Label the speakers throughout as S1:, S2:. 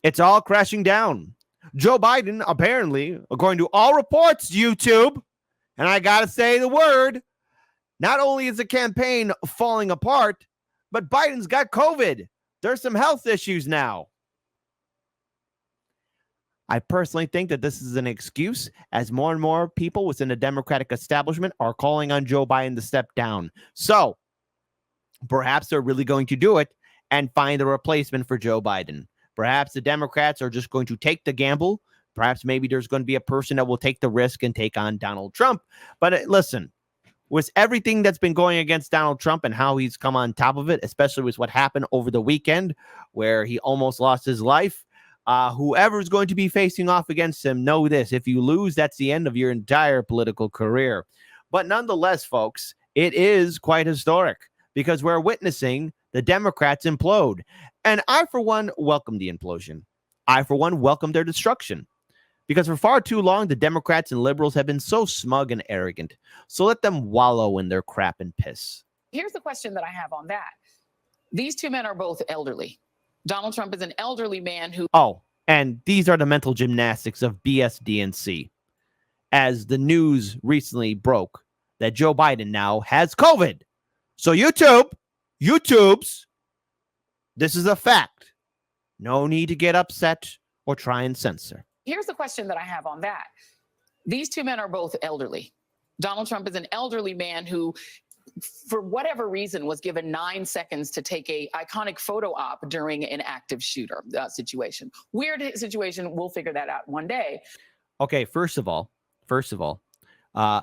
S1: It's all crashing down. Joe Biden, apparently, according to all reports, YouTube, and I got to say the word, not only is the campaign falling apart, but Biden's got COVID. There's some health issues now. I personally think that this is an excuse as more and more people within the Democratic establishment are calling on Joe Biden to step down. So perhaps they're really going to do it and find a replacement for Joe Biden. Perhaps the Democrats are just going to take the gamble. Perhaps maybe there's going to be a person that will take the risk and take on Donald Trump. But listen, with everything that's been going against Donald Trump and how he's come on top of it, especially with what happened over the weekend where he almost lost his life, whoever's going to be facing off against him, know this: if you lose, that's the end of your entire political career. But nonetheless, folks, it is quite historic because we're witnessing the Democrats implode. And I, for one, welcome the implosion. I, for one, welcome their destruction. Because for far too long, the Democrats and liberals have been so smug and arrogant. So let them wallow in their crap and piss.
S2: Here's the question that I have on that. These two men are both elderly. Donald Trump is an elderly man who...
S1: Oh, and these are the mental gymnastics of BSDNC. As the news recently broke that Joe Biden now has COVID. So YouTubes, this is a fact. No need to get upset or try and censor.
S2: Here's the question that I have on that. These two men are both elderly. Donald Trump is an elderly man who, for whatever reason, was given 9 seconds to take a iconic photo op during an active shooter situation. Weird situation. We'll figure that out one day.
S1: Okay, first of all,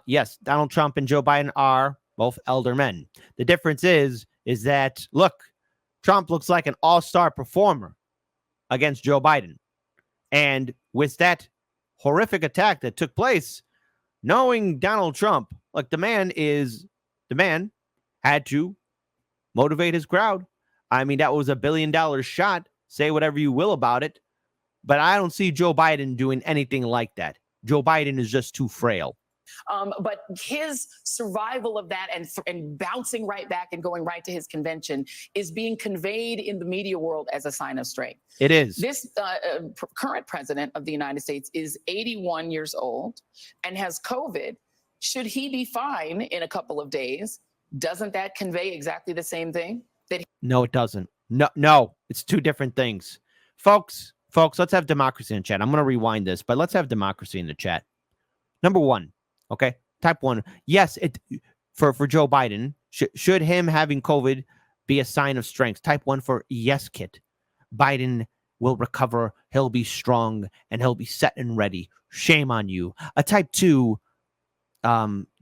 S1: yes, Donald Trump and Joe Biden are both elder men. The difference is that, look, Trump looks like an all-star performer against Joe Biden. And with that horrific attack that took place, knowing Donald Trump, like the man had to motivate his crowd. I mean, that was $1 billion shot. Say whatever you will about it. But I don't see Joe Biden doing anything like that. Joe Biden is just too frail.
S2: But his survival of that and bouncing right back and going right to his convention is being conveyed in the media world as a sign of strength.
S1: It is.
S2: This current president of the United States is 81 years old and has COVID. Should he be fine in a couple of days? Doesn't that convey exactly the same thing?
S1: No, it doesn't. No, it's two different things. Folks, let's have democracy in chat. I'm going to rewind this, but let's have democracy in the chat. Number one. Okay, type 1. Yes, for Joe Biden, should him having COVID be a sign of strength? Type 1 for yes, Kit. Biden will recover. He'll be strong and he'll be set and ready. Shame on you. A type 2,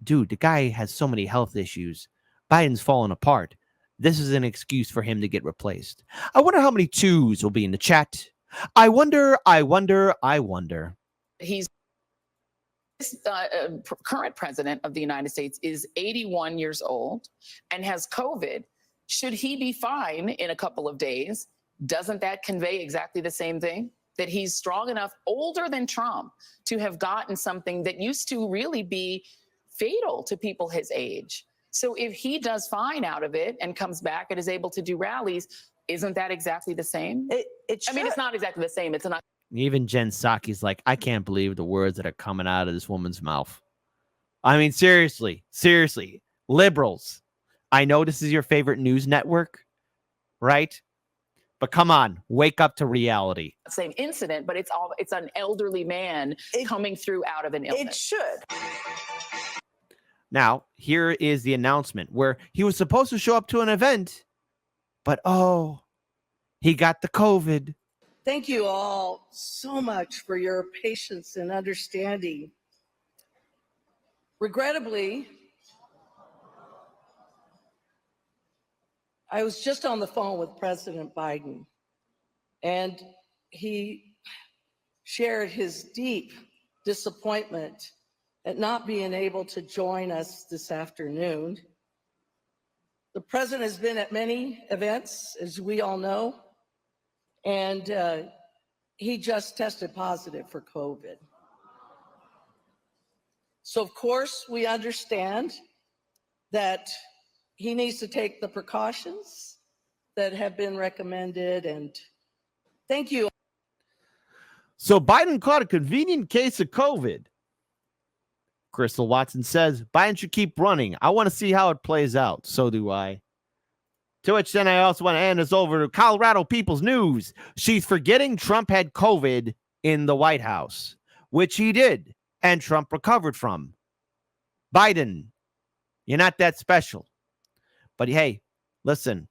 S1: dude, the guy has so many health issues. Biden's falling apart. This is an excuse for him to get replaced. I wonder how many 2s will be in the chat. I wonder.
S2: This current president of the United States is 81 years old and has COVID. Should he be fine in a couple of days? Doesn't that convey exactly the same thing? That he's strong enough, older than Trump, to have gotten something that used to really be fatal to people his age. So if he does fine out of it and comes back and is able to do rallies, isn't that exactly the same? I mean, it's not exactly the same. It's not.
S1: Even Jen Psaki's like, I can't believe the words that are coming out of this woman's mouth. I mean, seriously, liberals. I know this is your favorite news network, right? But come on, wake up to reality.
S2: Same incident, but it's an elderly man coming through out of an illness.
S3: It should.
S1: Now, here is the announcement where he was supposed to show up to an event, but he got the COVID.
S3: Thank you all so much for your patience and understanding. Regrettably, I was just on the phone with President Biden, and he shared his deep disappointment at not being able to join us this afternoon. The president has been at many events, as we all know, and he just tested positive for COVID. So, of course, we understand that he needs to take the precautions that have been recommended, and thank you.
S1: So Biden caught a convenient case of COVID. Crystal Watson says Biden should keep running. I want to see how it plays out. So do I. To which then I also want to hand this over to Colorado People's News. She's forgetting Trump had COVID in the White House, which he did, and Trump recovered from. Biden, you're not that special. But hey, listen.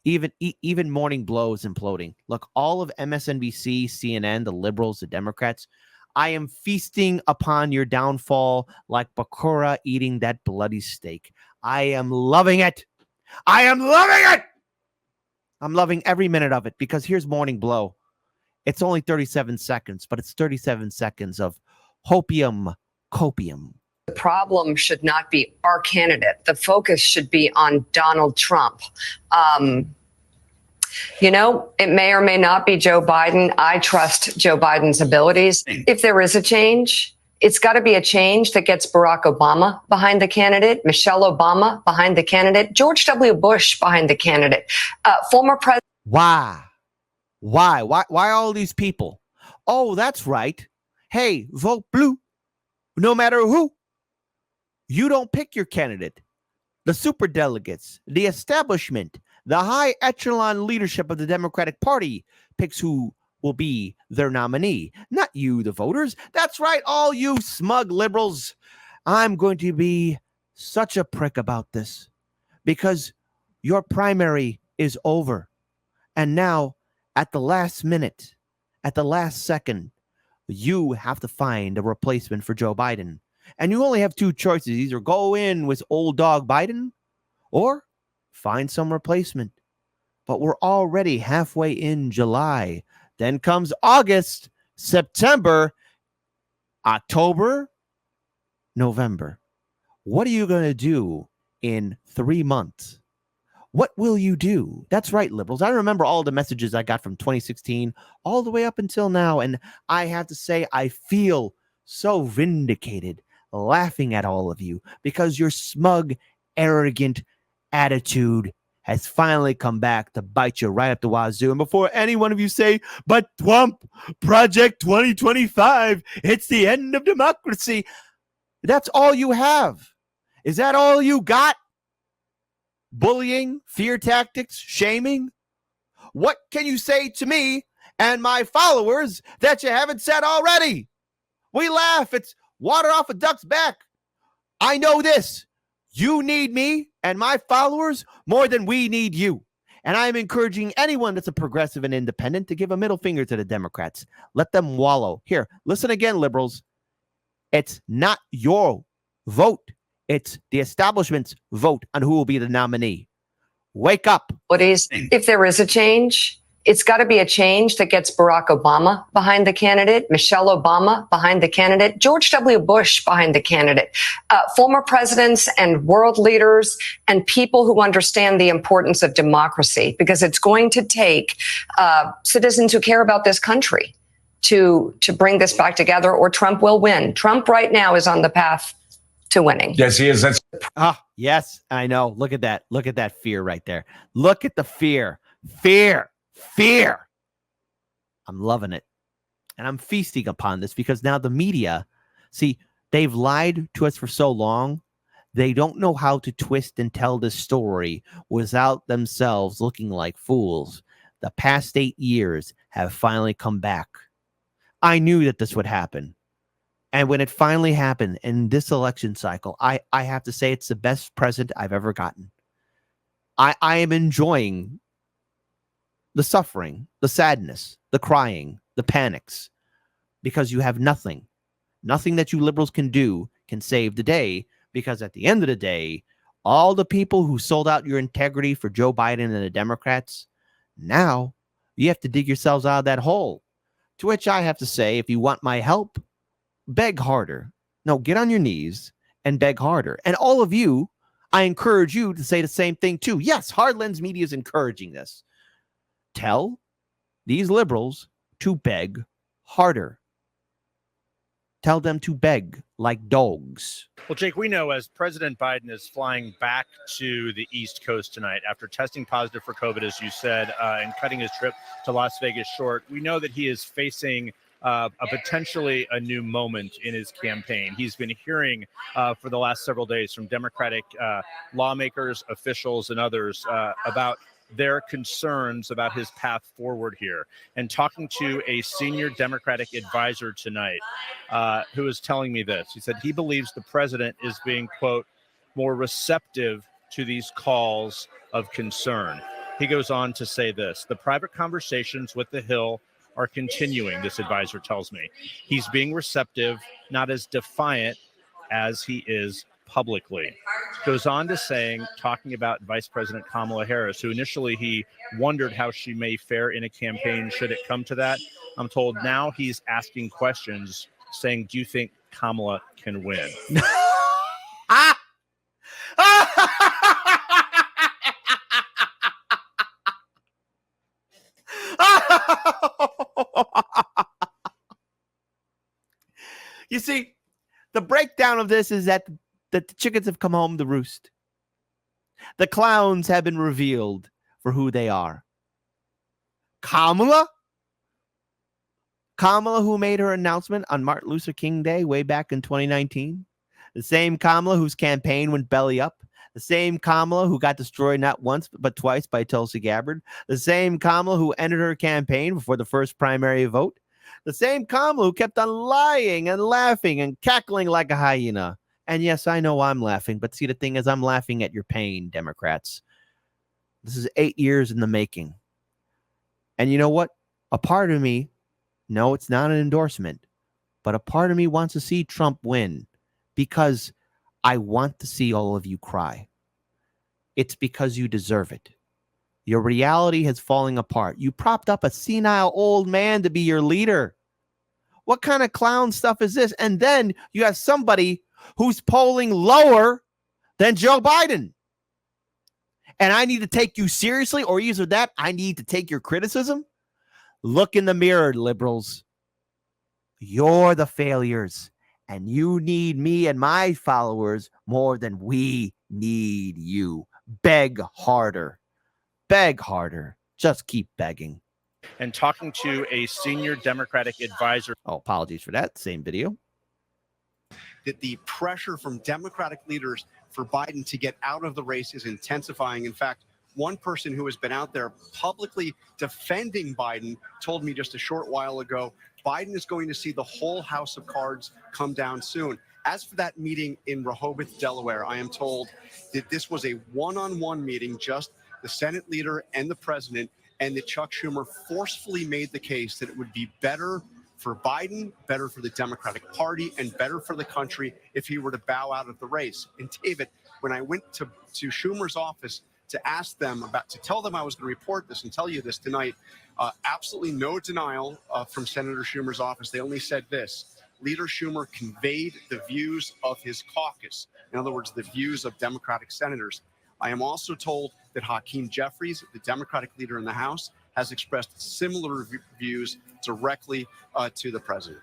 S1: Even Morning Blow is imploding. Look, all of MSNBC, CNN, the liberals, the Democrats, I am feasting upon your downfall like Bakura eating that bloody steak. I am loving it. I am loving it. I'm loving every minute of it because here's Morning Blow. It's only 37 seconds, but it's 37 seconds of hopium copium.
S4: The problem should not be our candidate. The focus should be on Donald Trump. It may or may not be Joe Biden. I trust Joe Biden's abilities. If there is a change, it's got to be a change that gets Barack Obama behind the candidate, Michelle Obama behind the candidate, George W. Bush behind the candidate, former president.
S1: Why all these people? Oh, that's right. Hey, vote blue. No matter who. You don't pick your candidate. The superdelegates, the establishment, the high echelon leadership of the Democratic Party picks who will be their nominee, not you, the voters. That's right, all you smug liberals. I'm going to be such a prick about this because your primary is over. And now, at the last minute, at the last second, you have to find a replacement for Joe Biden. And you only have two choices. Either go in with old dog Biden or find some replacement. But we're already halfway in July. Then comes August, September, October, November. What are you going to do in 3 months? What will you do? That's right, liberals. I remember all the messages I got from 2016 all the way up until now. And I have to say, I feel so vindicated laughing at all of you because your smug, arrogant attitude has finally come back to bite you right up the wazoo. And before any one of you say, but Trump, Project 2025, it's the end of democracy. That's all you have. Is that all you got? Bullying, fear tactics, shaming? What can you say to me and my followers that you haven't said already? We laugh. It's water off a duck's back. I know this. You need me and my followers more than we need you. And I'm encouraging anyone that's a progressive and independent to give a middle finger to the Democrats. Let them wallow. Here, listen again, liberals. It's not your vote. It's the establishment's vote on who will be the nominee. Wake up.
S4: If there is a change, it's got to be a change that gets Barack Obama behind the candidate, Michelle Obama behind the candidate, George W. Bush behind the candidate, former presidents and world leaders and people who understand the importance of democracy, because it's going to take citizens who care about this country to bring this back together, or Trump will win. Trump right now is on the path to winning.
S5: Yes, he is. That's
S1: yes, I know. Look at that. Look at that fear right there. Look at the fear. Fear. I'm loving it. And I'm feasting upon this because now the media, see, they've lied to us for so long. They don't know how to twist and tell this story without themselves looking like fools. The past 8 years have finally come back. I knew that this would happen. And when it finally happened in this election cycle, I have to say it's the best present I've ever gotten. I am enjoying the suffering, the sadness, the crying, the panics, because you have nothing that you liberals can do can save the day, because at the end of the day, all the people who sold out your integrity for Joe Biden and the Democrats, now you have to dig yourselves out of that hole. To which I have to say, if you want my help, beg harder. No, get on your knees and beg harder. And all of you, I encourage you to say the same thing too. Yes, Hard Lens Media is encouraging this. Tell these liberals to beg harder. Tell them to beg like dogs.
S5: Well, Jake, we know as President Biden is flying back to the East Coast tonight after testing positive for COVID, as you said, and cutting his trip to Las Vegas short, we know that he is facing a potentially a new moment in his campaign. He's been hearing for the last several days from Democratic lawmakers, officials, and others about their concerns about his path forward here. And talking to a senior Democratic advisor tonight who is telling me this, he said he believes the president is being, quote, more receptive to these calls of concern. He goes on to say this: the private conversations with the Hill are continuing, this advisor tells me. He's being receptive, not as defiant as he is publicly. Goes on to saying, talking about Vice President Kamala Harris, who initially he wondered how she may fare in a campaign should it come to that. I'm told now he's asking questions saying, do you think Kamala can win?
S1: You see, the breakdown of this is that the chickens have come home to roost. The clowns have been revealed for who they are. Kamala, who made her announcement on Martin Luther King Day way back in 2019. The same Kamala whose campaign went belly up. The same Kamala who got destroyed not once but twice by Tulsi Gabbard. The same Kamala who ended her campaign before the first primary vote. The same Kamala who kept on lying and laughing and cackling like a hyena. And yes, I know I'm laughing, but see, the thing is, I'm laughing at your pain, Democrats. This is 8 years in the making. And you know what? A part of me, no, it's not an endorsement, but a part of me wants to see Trump win because I want to see all of you cry. It's because you deserve it. Your reality is falling apart. You propped up a senile old man to be your leader. What kind of clown stuff is this? And then you have somebody who's polling lower than Joe Biden. And I need to take you seriously, or either that, I need to take your criticism. Look in the mirror, liberals. You're the failures, and you need me and my followers more than we need you. Beg harder. Beg harder. Just keep begging.
S5: And talking to a senior Democratic advisor.
S1: Oh, apologies for that. Same video.
S6: That the pressure from Democratic leaders for Biden to get out of the race is intensifying. In fact, one person who has been out there publicly defending Biden told me just a short while ago, Biden is going to see the whole house of cards come down soon. As for that meeting in Rehoboth, Delaware, I am told that this was a one-on-one meeting, just the Senate leader and the president, and that Chuck Schumer forcefully made the case that it would be better for Biden, better for the Democratic Party, and better for the country if he were to bow out of the race. And David, when I went to Schumer's office to ask them to tell them I was going to report this and tell you this tonight, absolutely no denial from Senator Schumer's office. They only said this: Leader Schumer conveyed the views of his caucus. In other words, the views of Democratic senators. I am also told that Hakeem Jeffries, the Democratic leader in the House, has expressed similar views directly to the president.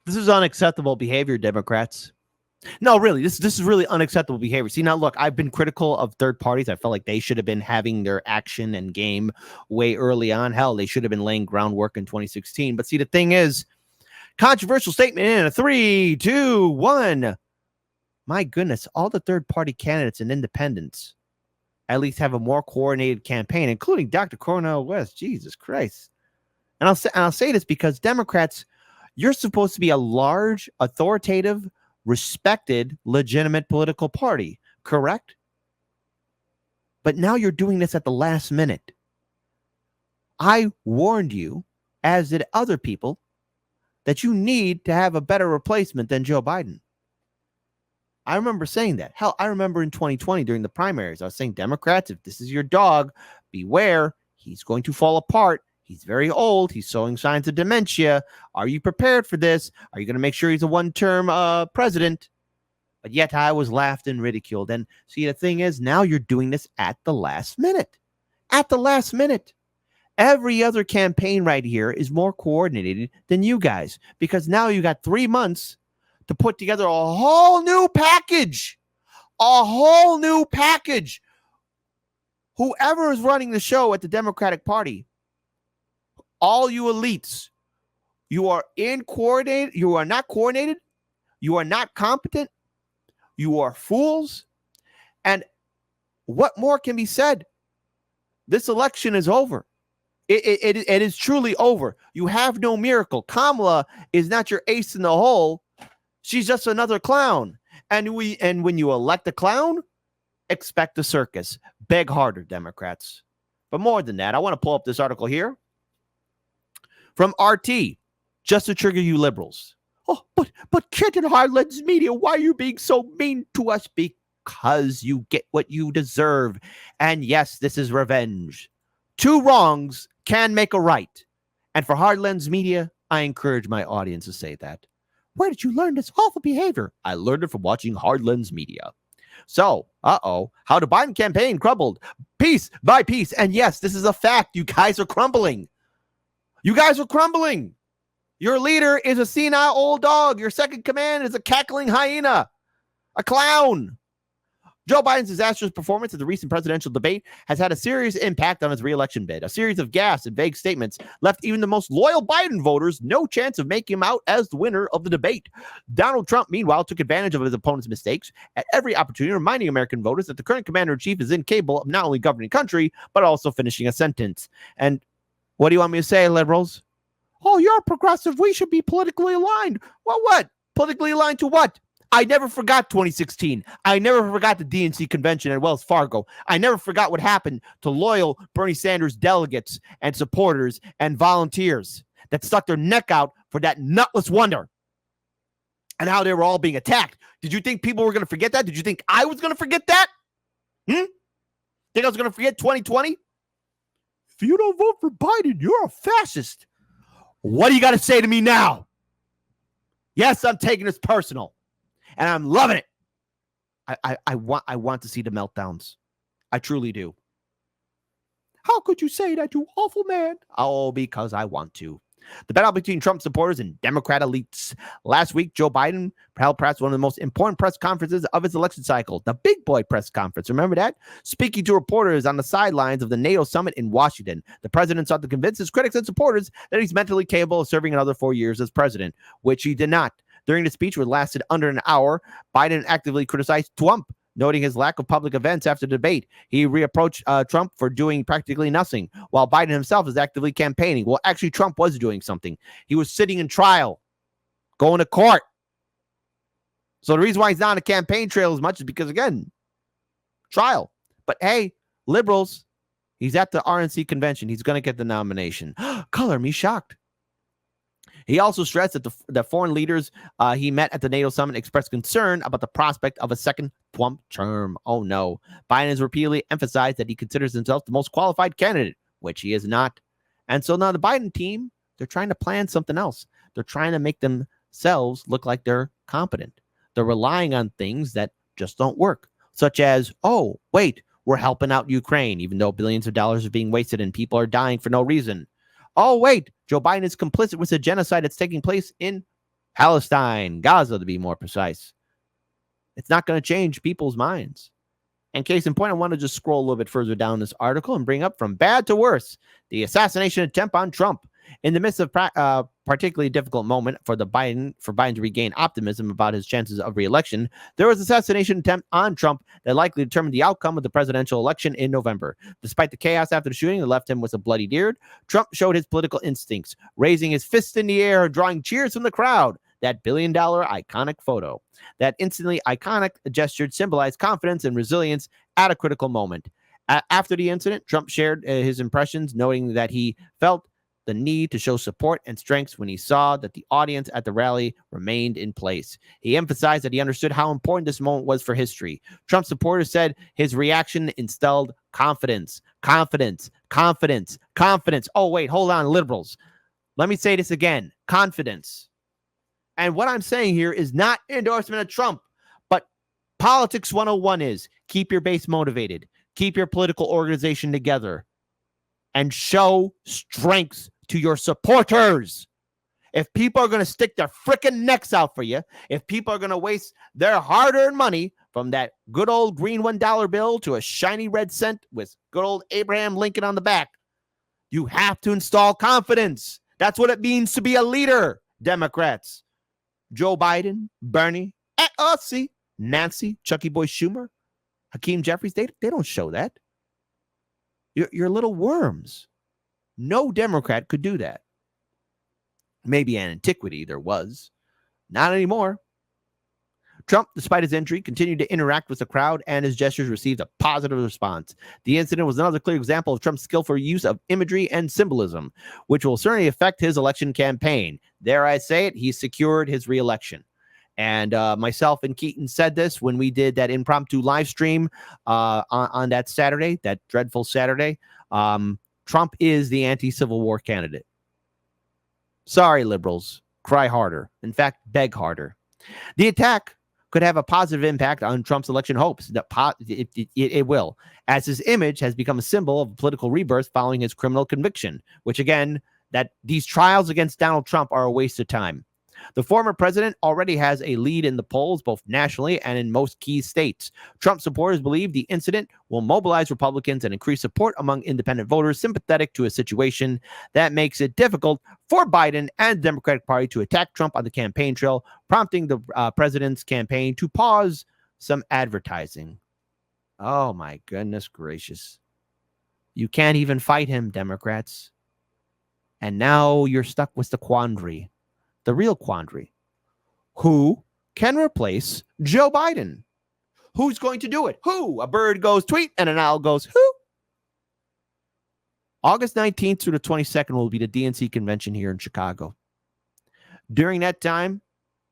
S1: This is unacceptable behavior, Democrats. No, really, this is really unacceptable behavior. See, now look, I've been critical of third parties. I felt like they should have been having their action and game way early on. Hell, they should have been laying groundwork in 2016. But see, the thing is, controversial statement in a 3, 2, 1. My goodness, all the third party candidates and independents at least have a more coordinated campaign, including Dr. Cornel West. Jesus Christ. And I'll say this because Democrats, you're supposed to be a large, authoritative, respected, legitimate political party, correct? But now you're doing this at the last minute. I warned you, as did other people, that you need to have a better replacement than Joe Biden. I remember saying that. Hell, I remember in 2020 during the primaries, I was saying, Democrats, if this is your dog, beware. He's going to fall apart. He's very old. He's showing signs of dementia. Are you prepared for this? Are you going to make sure he's a one-term president? But yet I was laughed and ridiculed. And see, the thing is, now you're doing this at the last minute. At the last minute. Every other campaign right here is more coordinated than you guys, because now you got 3 months to put together a whole new package. A whole new package. Whoever is running the show at the Democratic Party, all you elites, you are incoordinated. You are not coordinated. You are not competent. You are fools. And what more can be said? This election is over. It is truly over. You have no miracle. Kamala is not your ace in the hole. She's just another clown. And when you elect a clown, expect a circus. Beg harder, Democrats. But more than that, I want to pull up this article here from RT, just to trigger you liberals. Oh, but Kent and Harlan's media, why are you being so mean to us? Because you get what you deserve. And yes, this is revenge. Two wrongs can make a right. And for Hard Lens Media, I encourage my audience to say that. Where did you learn this awful behavior? I learned it from watching Hard Lens Media. So, how the Biden campaign crumbled piece by piece. And yes, this is a fact. You guys are crumbling. You guys are crumbling. Your leader is a senile old dog. Your second command is a cackling hyena, a clown. Joe Biden's disastrous performance at the recent presidential debate has had a serious impact on his re-election bid. A series of gaffes and vague statements left even the most loyal Biden voters no chance of making him out as the winner of the debate. Donald Trump, meanwhile, took advantage of his opponent's mistakes at every opportunity, reminding American voters that the current commander-in-chief is incapable of not only governing the country, but also finishing a sentence. And what do you want me to say, liberals? Oh, you're progressive. We should be politically aligned. Well, what? Politically aligned to what? I never forgot 2016. I never forgot the DNC convention at Wells Fargo. I never forgot what happened to loyal Bernie Sanders delegates and supporters and volunteers that stuck their neck out for that nutless wonder and how they were all being attacked. Did you think people were going to forget that? Did you think I was going to forget that? Think I was going to forget 2020? If you don't vote for Biden, you're a fascist. What do you got to say to me now? Yes, I'm taking this personal. And I'm loving it. I want to see the meltdowns. I truly do. How could you say that, you awful man? Oh, because I want to. The battle between Trump supporters and Democrat elites. Last week, Joe Biden held perhaps one of the most important press conferences of his election cycle, the Big Boy press conference. Remember that? Speaking to reporters on the sidelines of the NATO summit in Washington, the president sought to convince his critics and supporters that he's mentally capable of serving another 4 years as president, which he did not. During the speech, which lasted under an hour, Biden actively criticized Trump, noting his lack of public events after the debate. He reapproached Trump for doing practically nothing, while Biden himself is actively campaigning. Well, actually, Trump was doing something. He was sitting in trial, going to court. So the reason why he's not on a campaign trail as much is because, again, trial. But hey, liberals, he's at the RNC convention. He's going to get the nomination. Color me shocked. He also stressed that the foreign leaders he met at the NATO summit expressed concern about the prospect of a second Trump term. Oh, no. Biden has repeatedly emphasized that he considers himself the most qualified candidate, which he is not. And so now the Biden team, they're trying to plan something else. They're trying to make themselves look like they're competent. They're relying on things that just don't work, such as, oh, wait, we're helping out Ukraine, even though billions of dollars are being wasted and people are dying for no reason. Oh, wait, Joe Biden is complicit with the genocide that's taking place in Palestine, Gaza, to be more precise. It's not going to change people's minds. And case in point, I want to just scroll a little bit further down this article and bring up from bad to worse, the assassination attempt on Trump. In the midst of particularly difficult moment for Biden to regain optimism about his chances of re-election, there was an assassination attempt on Trump that likely determined the outcome of the presidential election in November. Despite the chaos after the shooting that left him with a bloody beard, Trump showed his political instincts, raising his fist in the air, drawing cheers from the crowd. That billion-dollar iconic photo. That instantly iconic gesture symbolized confidence and resilience at a critical moment. After the incident, Trump shared his impressions, noting that he felt the need to show support and strength when he saw that the audience at the rally remained in place. He emphasized that he understood how important this moment was for history. Trump supporters said his reaction instilled confidence. Oh, wait, hold on, liberals. Let me say this again. Confidence. And what I'm saying here is not endorsement of Trump, but politics 101 is keep your base motivated, keep your political organization together, and show strength to your supporters. if people are going to stick their freaking necks out for you, if people are going to waste their hard-earned money from that good old green $1 bill to a shiny red cent with good old Abraham Lincoln on the back, you have to install confidence. That's what it means to be a leader, Democrats. Joe Biden, Bernie, see, Nancy, Chucky Boy Schumer, Hakeem Jeffries, they don't show that. You're little worms. No Democrat could do that. Maybe in antiquity there was. Not anymore. Trump, despite his injury, continued to interact with the crowd, and his gestures received a positive response. The incident was another clear example of Trump's skillful use of imagery and symbolism, which will certainly affect his election campaign. Dare I say it, he secured his reelection. And myself and Keaton said this when we did that impromptu live stream on that Saturday, that dreadful Saturday. Trump is the anti-Civil War candidate. Sorry, liberals. Cry harder. In fact, beg harder. The attack could have a positive impact on Trump's election hopes. It will, as his image has become a symbol of political rebirth following his criminal conviction, which again, that these trials against Donald Trump are a waste of time. The former president already has a lead in the polls, both nationally and in most key states. Trump supporters believe the incident will mobilize Republicans and increase support among independent voters sympathetic to a situation that makes it difficult for Biden and the Democratic Party to attack Trump on the campaign trail, prompting the president's campaign to pause some advertising. Oh, my goodness gracious. You can't even fight him, Democrats. And now you're stuck with the quandary. The real quandary. Who can replace Joe Biden? Who's going to do it? Who? A bird goes tweet and an owl goes who? August 19th through the 22nd will be the DNC convention here in Chicago. During that time,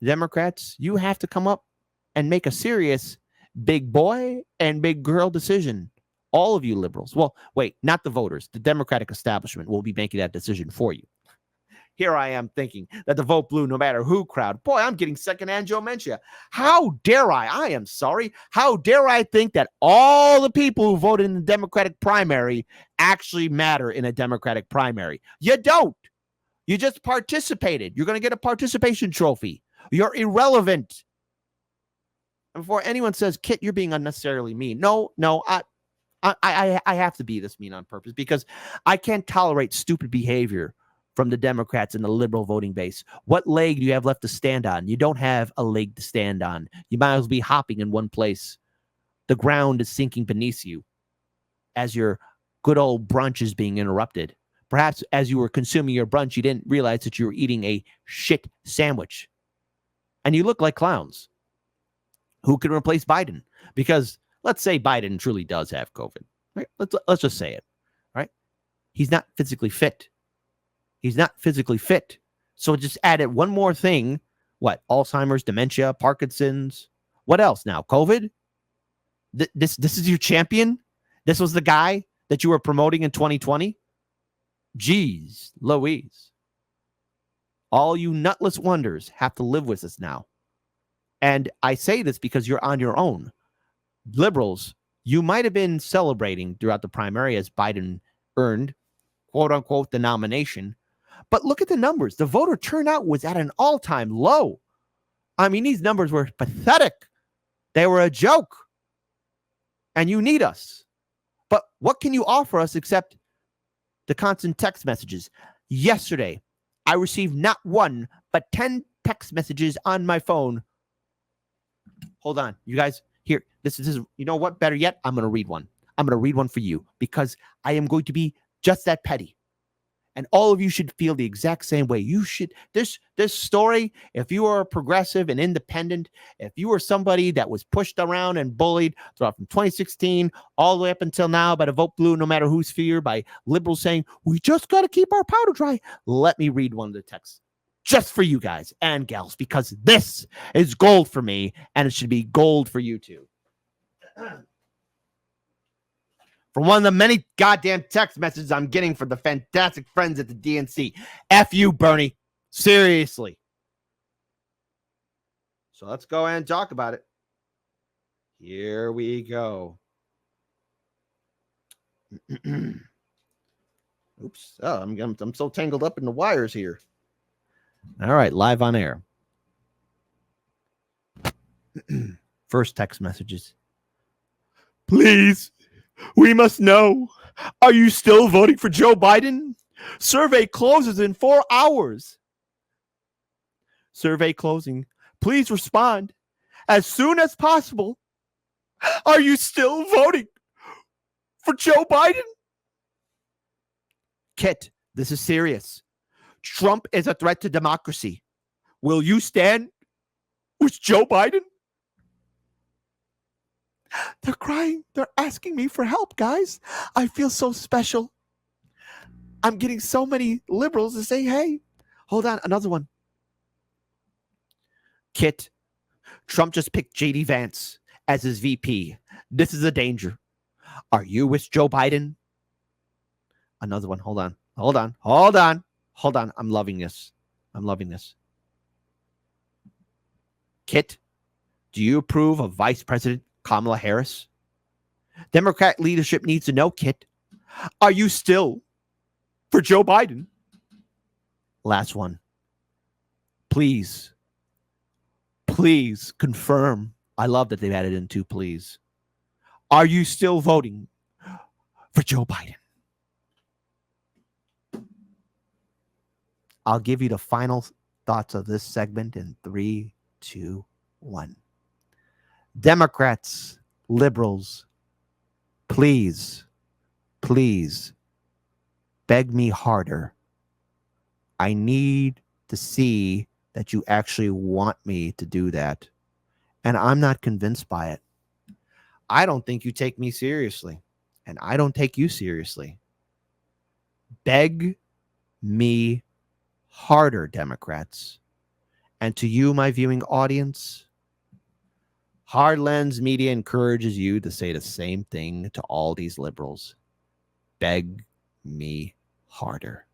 S1: Democrats, you have to come up and make a serious big boy and big girl decision. All of you liberals. Well, wait, not the voters. The Democratic establishment will be making that decision for you. Here I am thinking that the vote blue no matter who crowd. Boy, I'm getting secondhand dementia. How dare I am sorry. How dare I think that all the people who voted in the Democratic primary actually matter in a Democratic primary? You don't. You just participated. You're going to get a participation trophy. You're irrelevant. And before anyone says, Kit, you're being unnecessarily mean. No, I have to be this mean on purpose because I can't tolerate stupid behavior from the Democrats and the liberal voting base. What leg do you have left to stand on? You don't have a leg to stand on. You might as well be hopping in one place. The ground is sinking beneath you as your good old brunch is being interrupted. Perhaps as you were consuming your brunch, you didn't realize that you were eating a shit sandwich. And you look like clowns. Who can replace Biden? Because let's say Biden truly does have COVID. Right? Let's just say it. Right? He's not physically fit. He's not physically fit. So just added one more thing. What? Alzheimer's, dementia, Parkinson's. What else now? COVID? This is your champion? This was the guy that you were promoting in 2020? Jeez Louise. All you nutless wonders have to live with us now. And I say this because you're on your own. Liberals, you might have been celebrating throughout the primary as Biden earned, quote unquote, the nomination. But look at the numbers. The voter turnout was at an all-time low. I mean, these numbers were pathetic. They were a joke. And you need us. But what can you offer us except the constant text messages? Yesterday, I received not one, but 10 text messages on my phone. Hold on. You guys, here, this is, you know what? Better yet, I'm going to read one. I'm going to read one for you because I am going to be just that petty. And all of you should feel the exact same way. You should, this story, if you are progressive and independent, if you are somebody that was pushed around and bullied throughout from 2016 all the way up until now by the vote blue, no matter who's feared, by liberals saying, we just got to keep our powder dry. Let me read one of the texts just for you guys and gals, because this is gold for me and it should be gold for you too. For one of the many goddamn text messages I'm getting from the fantastic friends at the DNC. F you, Bernie. Seriously. So let's go ahead and talk about it. Here we go. Oops. Oh, I'm so tangled up in the wires here. All right, live on air. First text messages. Please, we must know. Are you still voting for Joe Biden? Survey closes in 4 hours. Survey closing. Please respond as soon as possible. Are you still voting for Joe Biden? Kit, this is serious. Trump is a threat to democracy. Will you stand with Joe Biden? They're crying. They're asking me for help, guys. I feel so special. I'm getting so many liberals to say, hey, hold on, another one. Kit, Trump just picked J.D. Vance as his VP. This is a danger. Are you with Joe Biden? Another one. Hold on. I'm loving this. Kit, do you approve of Vice President Kamala Harris? Democrat leadership needs to know, Kit. Are you still for Joe Biden? Last one. Please confirm. I love that they've added in two please. Are you still voting for Joe Biden? I'll give you the final thoughts of this segment in 3, 2, 1. Democrats, liberals, please beg me harder. I need to see that you actually want me to do that. And I'm not convinced by it. I don't think you take me seriously. And I don't take you seriously. Beg me harder, Democrats. And to you, my viewing audience, Hard Lens Media encourages you to say the same thing to all these liberals. Beg me harder.